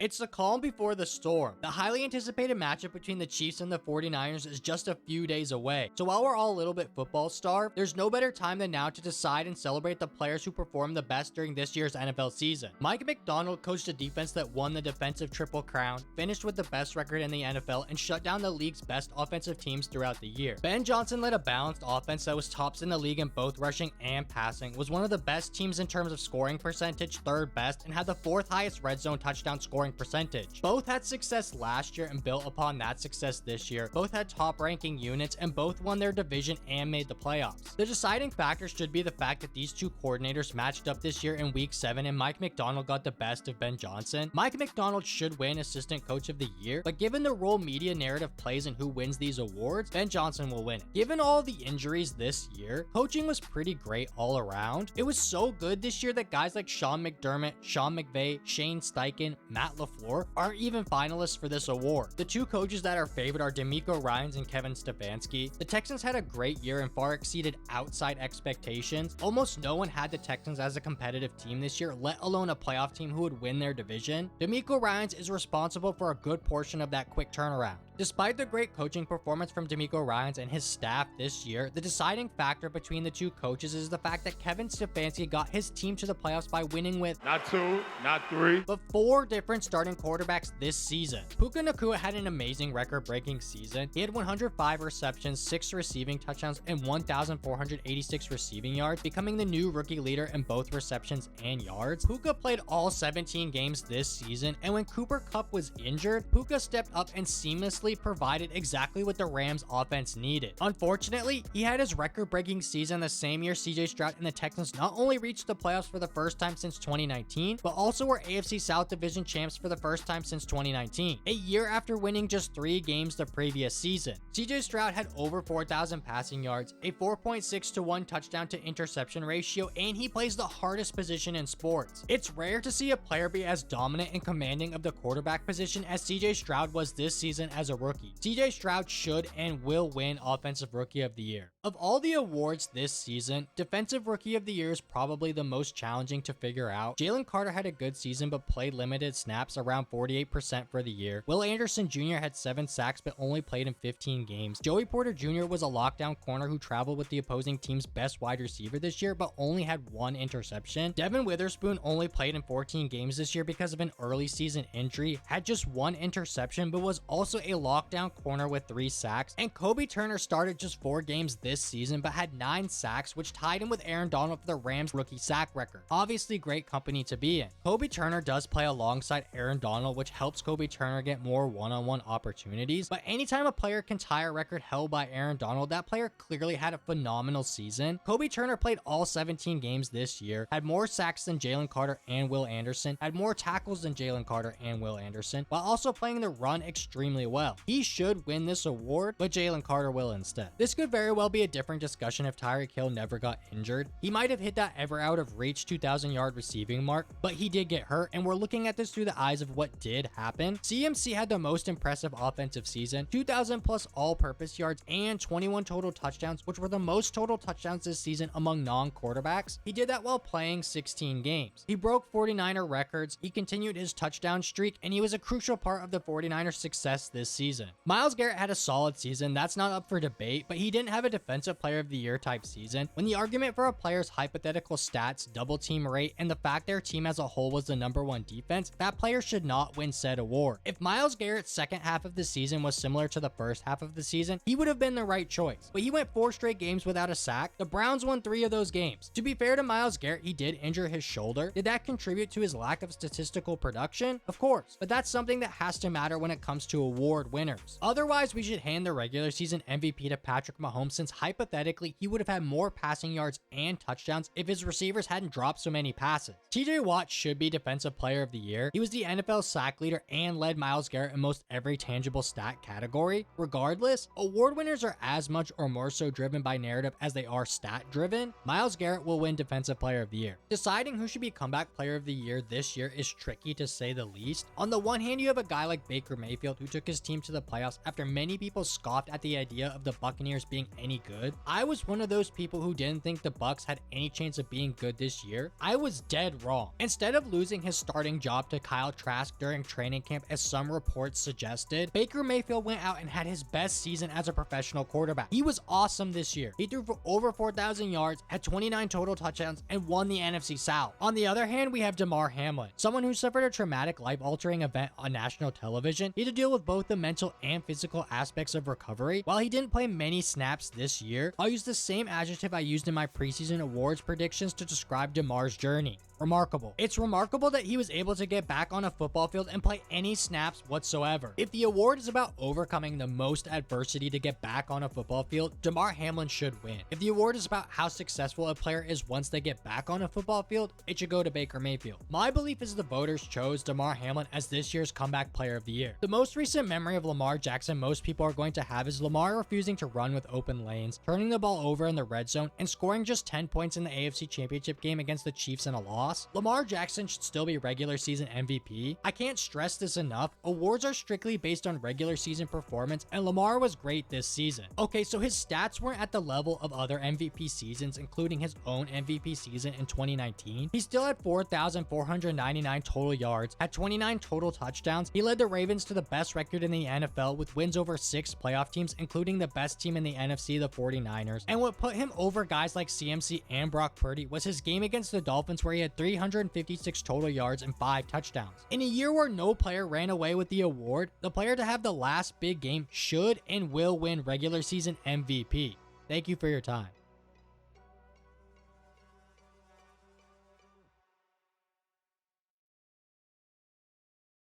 It's the calm before the storm. The highly anticipated matchup between the Chiefs and the 49ers is just a few days away. So while we're all a little bit football starved, there's no better time than now to decide and celebrate the players who performed the best during this year's NFL season. Mike Macdonald coached a defense that won the defensive triple crown, finished with the best record in the NFL, and shut down the league's best offensive teams throughout the year. Ben Johnson led a balanced offense that was tops in the league in both rushing and passing, was one of the best teams in terms of scoring percentage, third best, and had the fourth highest red zone touchdown scoring percentage. Both had success last year and built upon that success this year. Both had top ranking units and both won their division and made the playoffs. The deciding factor should be the fact that these two coordinators matched up this year in week 7 and Mike Macdonald got the best of Ben Johnson. Mike Macdonald should win assistant coach of the year, but given the role media narrative plays and who wins these awards, Ben Johnson will win it. Given all the injuries this year, coaching was pretty great all around. It was so good this year that guys like Sean McDermott, Sean McVay, Shane Steichen, Matt LaFleur aren't even finalists for this award. The two coaches that are favored are DeMeco Ryans and Kevin Stefanski. The Texans had a great year and far exceeded outside expectations. Almost no one had the Texans as a competitive team this year, let alone a playoff team who would win their division. DeMeco Ryans is responsible for a good portion of that quick turnaround. Despite the great coaching performance from DeMeco Ryans and his staff this year, the deciding factor between the two coaches is the fact that Kevin Stefanski got his team to the playoffs by winning with not 2, not 3, but 4 different starting quarterbacks this season. Puka Nacua had an amazing record-breaking season. He had 105 receptions, 6 receiving touchdowns, and 1,486 receiving yards, becoming the new rookie leader in both receptions and yards. Puka played all 17 games this season, and when Cooper Kupp was injured, Puka stepped up and seamlessly provided exactly what the Rams offense needed. Unfortunately, he had his record-breaking season the same year CJ Stroud and the Texans not only reached the playoffs for the first time since 2019, but also were AFC South Division champs for the first time since 2019, a year after winning just 3 games the previous season. CJ Stroud had over 4,000 passing yards, a 4.6 to 1 touchdown to interception ratio, and he plays the hardest position in sports. It's rare to see a player be as dominant and commanding of the quarterback position as CJ Stroud was this season as a rookie. CJ Stroud should and will win Offensive Rookie of the Year. Of all the awards this season, Defensive Rookie of the Year is probably the most challenging to figure out. Jalen Carter had a good season but played limited snaps, around 48% for the year. Will Anderson Jr. had 7 sacks but only played in 15 games. Joey Porter Jr. was a lockdown corner who traveled with the opposing team's best wide receiver this year but only had 1 interception. Devin Witherspoon only played in 14 games this year because of an early season injury, had just 1 interception but was also a lockdown corner with 3 sacks. And Kobe Turner started just 4 games this season but had 9 sacks, which tied him with Aaron Donald for the Rams rookie sack record. Obviously great company to be in. Kobe Turner does play alongside Aaron Donald, which helps Kobe Turner get more one-on-one opportunities, but anytime a player can tie a record held by Aaron Donald, that player clearly had a phenomenal season. Kobe Turner played all 17 games this year, had more sacks than Jalen Carter and Will Anderson, had more tackles than Jalen Carter and Will Anderson, while also playing the run extremely well. He should win this award, but Jalen Carter will instead. This could very well be a different discussion if Tyreek Hill never got injured. He might have hit that ever out of reach 2,000 yard receiving mark, but he did get hurt, and we're looking at this through the eyes of what did happen. CMC had the most impressive offensive season, 2,000 plus all-purpose yards and 21 total touchdowns, which were the most total touchdowns this season among non-quarterbacks. He did that while playing 16 games. He broke 49er records, he continued his touchdown streak, and he was a crucial part of the 49ers' success this season. Myles Garrett had a solid season, that's not up for debate, but he didn't have a defensive player of the year type season. When the argument for a player's hypothetical stats, double team rate, and the fact their team as a whole was the #1 defense, that player should not win said award. If Myles Garrett's second half of the season was similar to the first half of the season, he would have been the right choice, but he went 4 straight games without a sack. The Browns won 3 of those games. To be fair to Myles Garrett, he did injure his shoulder. Did that contribute to his lack of statistical production? Of course, but that's something that has to matter when it comes to award winners. Otherwise, we should hand the regular season MVP to Patrick Mahomes, since hypothetically he would have had more passing yards and touchdowns if his receivers hadn't dropped so many passes. TJ Watt should be Defensive Player of the Year. He was the NFL sack leader and led Myles Garrett in most every tangible stat category. Regardless, award winners are as much or more so driven by narrative as they are stat driven. Myles Garrett will win Defensive Player of the Year. Deciding who should be Comeback Player of the Year this year is tricky to say the least. On the one hand, you have a guy like Baker Mayfield who took his team to the playoffs after many people scoffed at the idea of the Buccaneers being any good. I was one of those people who didn't think the Bucks had any chance of being good this year. I was dead wrong. Instead of losing his starting job to Kyle Trask during training camp as some reports suggested, Baker Mayfield went out and had his best season as a professional quarterback. He was awesome this year. He threw for over 4,000 yards, had 29 total touchdowns, and won the NFC South. On the other hand, we have Damar Hamlin, someone who suffered a traumatic life-altering event on national television. He had to deal with both the mental and physical aspects of recovery. While he didn't play many snaps this year, I'll use the same adjective I used in my preseason awards predictions to describe Damar's journey. Remarkable. It's remarkable that he was able to get back on a football field and play any snaps whatsoever. If the award is about overcoming the most adversity to get back on a football field, Damar Hamlin should win. If the award is about how successful a player is once they get back on a football field, it should go to Baker Mayfield. My belief is the voters chose Damar Hamlin as this year's comeback player of the year. The most recent memory of Lamar Jackson most people are going to have is Lamar refusing to run with open lanes, turning the ball over in the red zone, and scoring just 10 points in the AFC Championship game against the Chiefs in a loss. Lamar Jackson should still be regular season MVP. I can't stress this enough. Awards are strictly based on regular season performance, and Lamar was great this season. Okay, so his stats weren't at the level of other MVP seasons, including his own MVP season in 2019. He still had 4,499 total yards, had 29 total touchdowns. He led the Ravens to the best record in the NFL with wins over 6 playoff teams, including the best team in the NFC, the 49ers. And what put him over guys like CMC and Brock Purdy was his game against the Dolphins, where he had 356 total yards and 5 touchdowns. In a year where no player ran away with the award, the player to have the last big game should and will win regular season MVP. Thank you for your time.